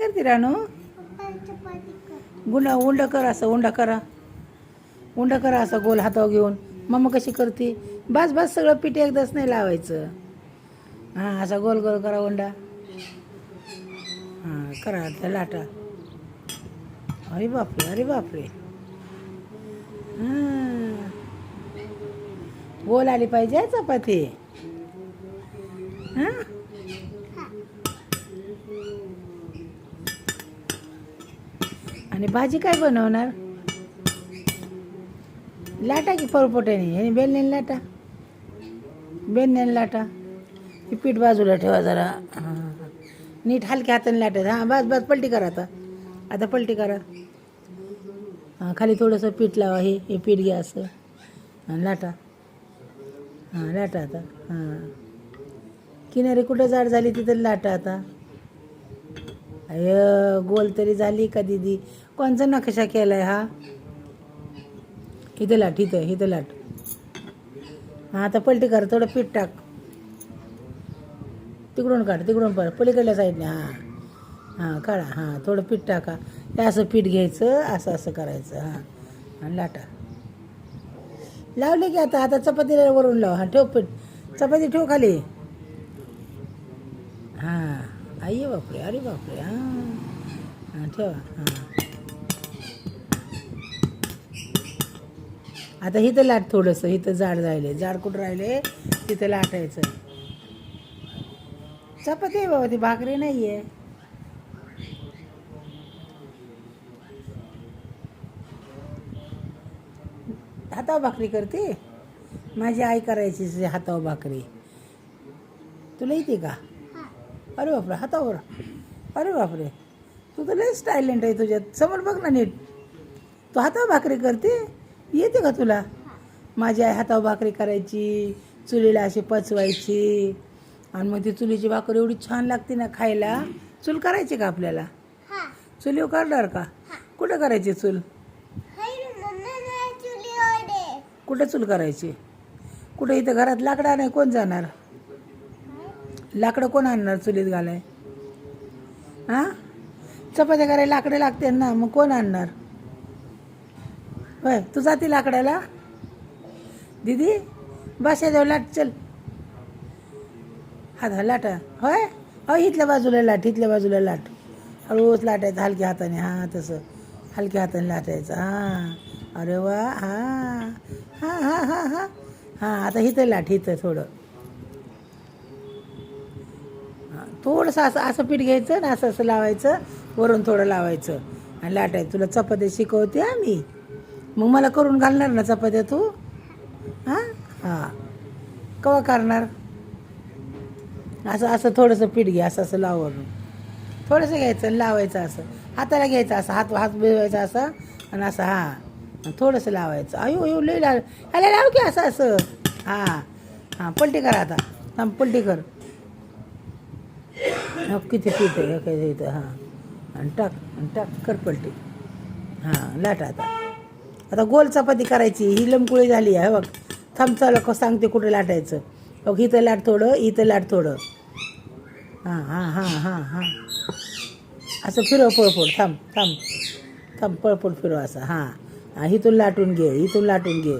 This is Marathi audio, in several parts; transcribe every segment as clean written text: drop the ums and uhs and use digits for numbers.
करते रानू? उंड कर, असं उंड करा असं गोल हातावर घेऊन. मम्मा कशी करते? बस बस, सगळं पीठ एकदाच नाही लावायचं. हां, असा गोल गोल करा उंडा. हां, करा त्या लाटा. अरे बापरे, अरे बापरे. हां, गोल आली पाहिजे चपाती. हां, आणि भाजी काय बनवणार? लाटा की पळपोट्याने, आणि बेलण्याने लाटा. बेलण्याने लाटा. ही पीठ बाजूला ठेवा जरा. हां, नीट हलक्या हाताने लाटायचं. हां, बस बस, पलटी करा आता. आता पलटी करा. हां, खाली थोडंसं पीठ लावा. हे पीठ घ्या असं. हां, लाटा. हां, लाटा आता. हां, किनारी कुठं जाड झाली तिथं लाटा आता. अय, गोल तरी झाली का दीदी? कोणचा नकाशा केलाय हा? इथं लाट, इथं लाट. हां, आता पलटी कर. थोडं पीठ टाक. तिकडून काढ, तिकडून पलीकडल्या साईडने. हां हां, काढा. हां, थोडं पीठ टाका. हे असं पीठ घ्यायचं, असं असं करायचं. हां, आणि लाटा. लावले की आता चपातीला वरून लाव. हां, ठेव पीठ. चपाती ठेव खाली. हां, आई बापरे, अरे बापरे. हां हां, ठेवा. हां, आता इथं लाट थोडंसं. इथं जाड राहिले. जाड कुठं राहिले तिथं लाटायचं. चपाती आहे बाबा, ती भाकरी नाही आहे. हातावर भाकरी करते. माझी आई करायची हातावर भाकरी. तुला येते का? अरे बापरे, हातावर. अरे बापरे, तू तर लय स्टायलेंट आहे. तुझ्यात समोर बघ ना नीट. तू हातावर भाकरी करते? येते का तुला? माझी आई हातावर भाकरी करायची, चुलीला अशी पचवायची. आणि मग ती चुलीची भाकरी एवढी छान लागते ना खायला. चूल करायची का आपल्याला? चुलीवर करणार का? कुठं करायची चूल? कुठं चूल करायची? कुठं? इथं घरात लाकडं नाही, कोण जाणार? लाकडं कोण आणणार चुलीत घालाय? हां, चपात्या करायला लाकडं लागते ना, मग कोण आणणार? होय, तू जाते लाकडाला? दीदी बसा जाऊ, लाट चल. हा लाटा. होय हो, इथल्या बाजूला लाट, इथल्या बाजूला लाट. हळूच लाटायचं हलक्या हाताने. हां, तसं हलक्या हाताने लाटायचं. हां, अरे वा. हां हां हां हां हां हां, आता इथं लाट, इथं थोडं. हां, थोडंसं असं असं पीठ घ्यायचं ना, असं असं लावायचं. वरून थोडं लावायचं आणि लाटायचं. तुला चपात्या शिकवते आम्ही. मग मला करून घालणार ना चपात्या तू? हां हां, केव्हा करणार? असं असं थोडंसं पीठ घ्या, असं असं लावून थोडंसं घ्यायचं आणि लावायचं. असं हाताला घ्यायचं, असं हात हात बिळवायचा असं. आणि असं हां, थोडंसं लावायचं. अयो अयो, लई लाव. ह्याला लाव की असं असं. हां हां, पलटी करा आता. थांब, पलटी कर. किती पीठ आहे काय इथं. हां, आणि टाक कर पलटी. हां, लाट आता. आता गोल चपाती करायची. ही लंबकुळी झाली आहे बघ. थांब, चला सांगते कुठं लाटायचं. बघ, इथं लाट थोडं, इथं लाट थोडं. हां हां हां हां हां, असं फिरव पळपोट. थांब पळपोट फिरव असं. हां, इथून लाटून घे, इथून लाटून घे.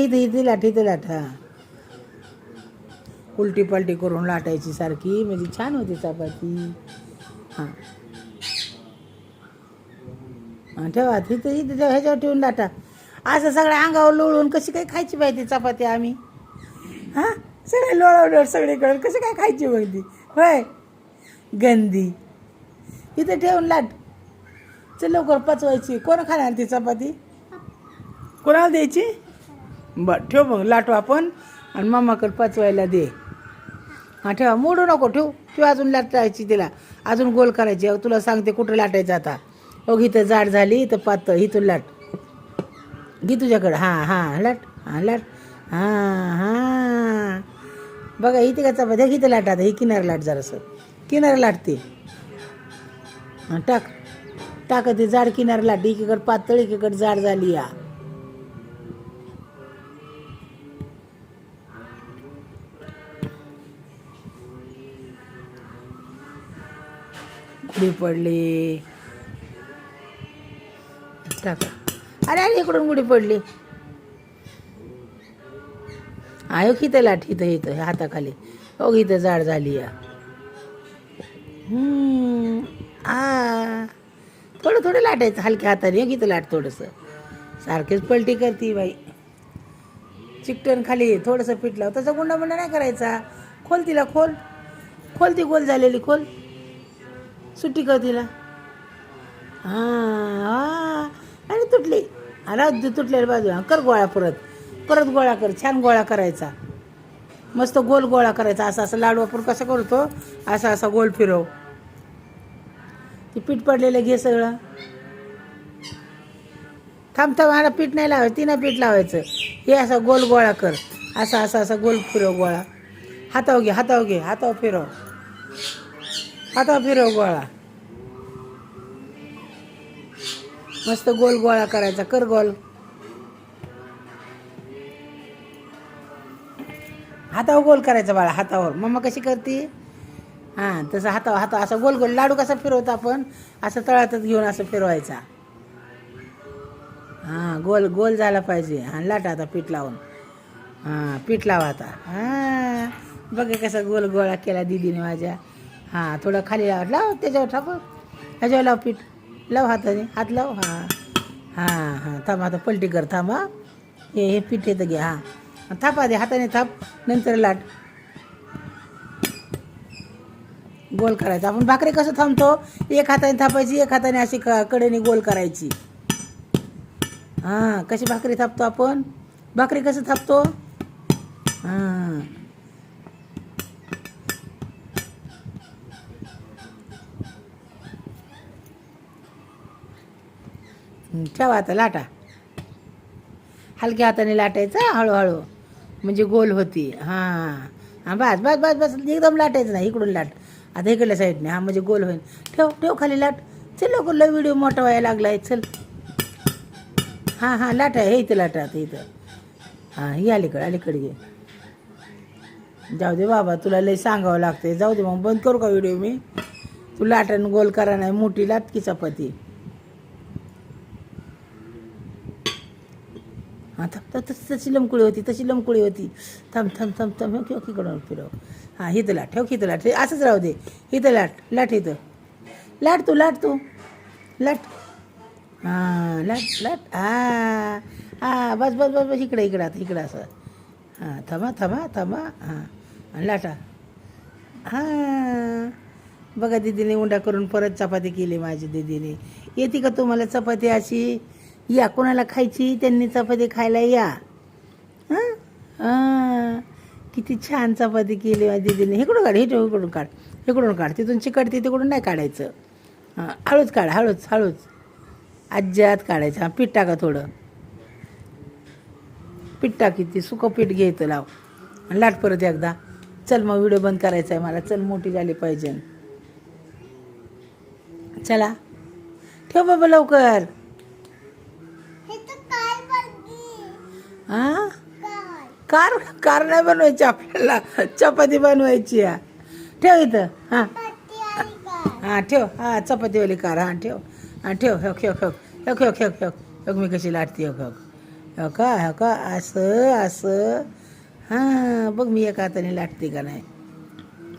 इथे लाट, इथे लाट. हां, उलटी पलटी करून लाटायची सारखी, म्हणजे छान होती चपाती. हां हां, ठेवा इथं इथं ह्याच्यावर ठेवून लाटा. असं सगळ्या अंगावर लोळून कशी काय खायची पाहिजे चपाती आम्ही? हां, सगळे लोळवलं सगळीकडे, कशी काय खायची पाहिजे? होय, गंदी. इथं ठेवून लाट. चल लवकर, पचवायची. कोण खाणार ती चपाती? कोणाला द्यायची? बरं, ठेव मग, लाटू आपण आणि मम्माकडे पचवायला दे. हां, ठेवा, मोडू नको. ठेव अजून लाटायची तिला. अजून गोल करायची. तुला सांगते कुठं लाटायचं आता. हो, इथं जाड झाली, इथं पातळ. इथून लाट. घे तुझ्याकडं. हां हां, लाट. हां, लाट. हां हां, बघा इथे का चपाती. इथं लाट आता. ही किनार लाट जरासं. किनार लाटते. हां, टाक ती जाड किनार लाट. एकीकडे पातळ, एकीकडे जाड झाली. या गुढी पडली. टाका. अरे अरे इकडून गुढी पडली. आयो इथं लाट इथं इथं हाताखाली. हो इथं जाड झाली या. थोडं थोडं लाटायचं हलक्या हाताने. हो इथं लाट थोडंसं. सारखेच पलटी करती बाई. चिकटन खाली थोडंसं पीठ लाव. तसा गुंडा मुंडा नाही करायचा. खोल तिला खोल. खोल ती गोल झालेली खोल. सुट्टी कर तिला. हां आणि तुटली. आला तुटलेल्या बाजू कर गोळा परत. परत गोळा कर. छान गोळा करायचा. मस्त गोल गोळा करायचा. असा असं लाडू आपण कसं करतो असा असा गोल फिरव. ते पीठ पडलेलं घे सगळं. थांब मला पीठ नाही लावायचं. तिनं पीठ लावायचं. हे असा गोल गोळा कर. असा असा असा गोल फिरव गोळा. हातावर घे हातावर घे. हातावर फिरव. हातावर फिरव गोळा. मस्त गोल गोळा करायचा. कर गोल. हातावर गोल करायचा बाळा. हातावर मम्मा कशी करते. हां तसं हातावर हाता असं गोल गोल. लाडू कसा फिरवतो आपण असं तळातच घेऊन असं फिरवायचा. हां गोल गोल झाला पाहिजे. हां लाटा आता पीठ लावून. हां पीठ लावा आता. हां बघा कसा गोल गोळा केला दीदीने माझ्या. हां थोडं खाली लाव. लाव त्याच्यावर ठाकू. ह्याच्यावर लाव पीठ. लाव हाताने. हात लाव. हां हां हां थांब आता पलटी कर. थांब. हां हे पीठ येतं घे. हां थापा दे हाताने थाप. नंतर लाट. गोल करायचा. आपण भाकरी कसं थांबतो एक हाताने थापायची. एक हाताने अशी कडेने गोल करायची. हां कशी भाकरी थापतो आपण. भाकरी कसं थापतो. हां ठेवा आता लाटा. हलक्या हाताने लाटायचं हळूहळू म्हणजे गोल होती. हां हां बस बस बस बस एकदम लाटायचं नाही. इकडून लाट आता इकडल्या साईडने. हां म्हणजे गोल होईल. ठेव ठेव खाली लाट. चल लवकर लय व्हिडिओ मोठा व्हायला लागला आहे. चल हां हां लाटा. हे इथं लाटा आता इथं. हां ही अलीकडे अलीकडे घे. जाऊ दे बाबा तुला लय सांगावं लागते. जाऊ दे मग बंद करू का व्हिडिओ मी. तू लाटानं गोल करा नाही. मोठी लाट की चपाती. हां थांब तशी लमकुळी होती. तशी लमकुळी होती. थांब थांब थांब थांब. ठेव इकडून फिरव. हां हिथं लाट. ठेव इथं लाट. असंच राहू दे. इथं लाट. लाट इथं. लाट तू लाट तू लाट. हां लाट लाट. हां हां बस बस बस बस इकडे इकडं आता इकडं असं. हां थांबा थांबा थांबा. हां लाटा. हां बघा दीदीने उंडा करून परत चपाती केली माझी दीदीने. येते का तुम्हाला चपाती अशी. या कोणाला खायची त्यांनी चपाती खायला या. हां हां किती छान चपाती केली माझी दीदीने. इकडून काढ. इकडून काढ. इकडून काढ. तिथून चिकटते तिकडून नाही काढायचं. हां हळूच काढ. हळूच हळूच अज्जात काढायचं. हां पीठ टाका थोडं. पीठ टाकी ती सुकं पीठ घ्यायचं लाव. आणि लाट परत एकदा. चल मग व्हिडिओ बंद करायचा आहे मला. चल मोठी झाली पाहिजे. चला ठेव बाबा लवकर. हां कार कार नाही बनवायची आपल्याला. चपाती बनवायची. ठेव इथं. हां हां ठेव. हां चपातीवाली कार. हां ठेव. हां ठेव. हो खेळ खेळ हो खेळ खेळ खेळ. हो मी कशी लाटते. हो खेळ हो का असं असं. हां बघ मी एका हाताने लाटते का नाही.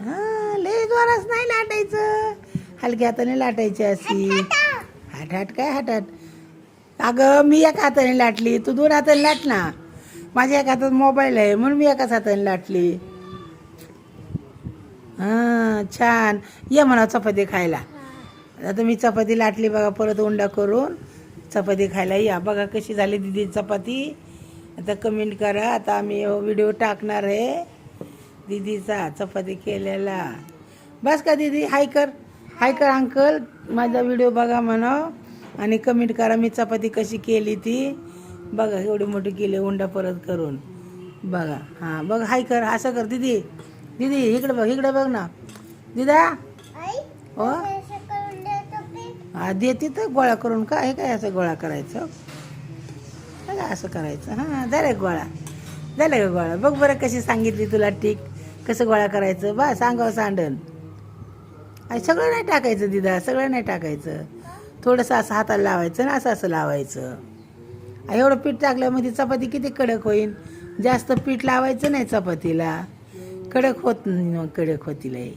हां लय जोरात नाही लाटायचं. हलक्या हाताने लाटायची अशी. हाट हाट काय हाट हाट. अगं मी एका हाताने लाटली. तू दोन हाताने लाट ना. माझ्या एका हातात मोबाईल आहे म्हणून मी एकाच हाताने लाटली. हां छान. ये म्हणा चपाती खायला. आता मी चपाती लाटली बघा परत उंडा करून. चपाती खायला या. बघा कशी झाली दीदी चपाती. आता कमेंट करा. आता आम्ही व्हिडिओ टाकणार आहे दीदीचा चपाती केलेला. बस का दीदी. हाय कर. हाय कर अंकल. माझा व्हिडिओ बघा म्हणा आणि कमेंट करा मी चपाती कशी केली ती. बघा एवढी मोठी केली उंडा परत करून. बघा हां बघ हाय कर. असं कर दीदी. दीदी इकडं बघ. इकडं बघ ना दीदा. हो हां देते तर गोळा करून. का हे काय असं गोळा करायचं. बघा असं करायचं. हां झालं गोळा. झालं का गोळा. बघ बरं कशी सांगितली तुला टीक. कसं गोळा करायचं. बा सांगावं सांडण. आणि सगळं नाही टाकायचं दिदा, सगळं नाही टाकायचं. थोडंसं असं हाताला लावायचं ना, असं असं लावायचं. एवढं पीठ टाकल्यामध्ये चपाती किती कडक होईल. जास्त पीठ लावायचं नाही चपातीला, कडक होत कडक होतील.